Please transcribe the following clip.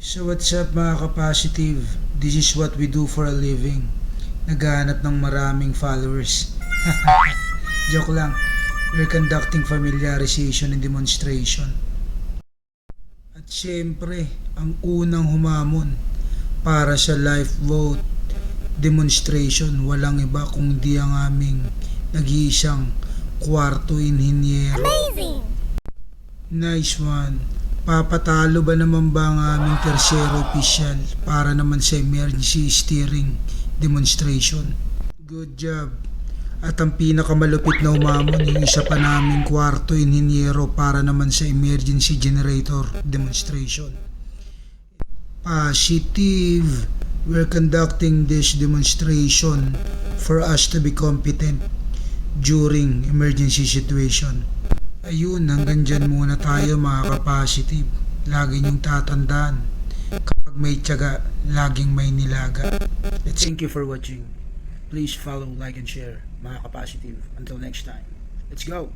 So what's up mga ka-positive? This is what we do for a living. Naghahanap ng maraming followers. Joke lang. We're conducting familiarization and demonstration. At syempre, ang unang humamon para sa life vote demonstration, walang iba kundi ang aming nag-iisang kwarto inhinyero. Amazing! Nice one. Papatalo ba naman ba ang aming tersyero official para naman sa emergency steering demonstration? Good job. At ang pinakamalupit na umamon, yung isa pa naming kwarto inhinyero para naman sa emergency generator demonstration. Positive. We're conducting this demonstration for us to be competent during emergency situation. Ayun, hanggang dyan muna tayo mga ka-positive. Lagi niyong tatandaan, kapag may tiyaga, laging may nilaga. Thank you for watching. Please follow, like, and share mga ka-positive. Until next time, let's go!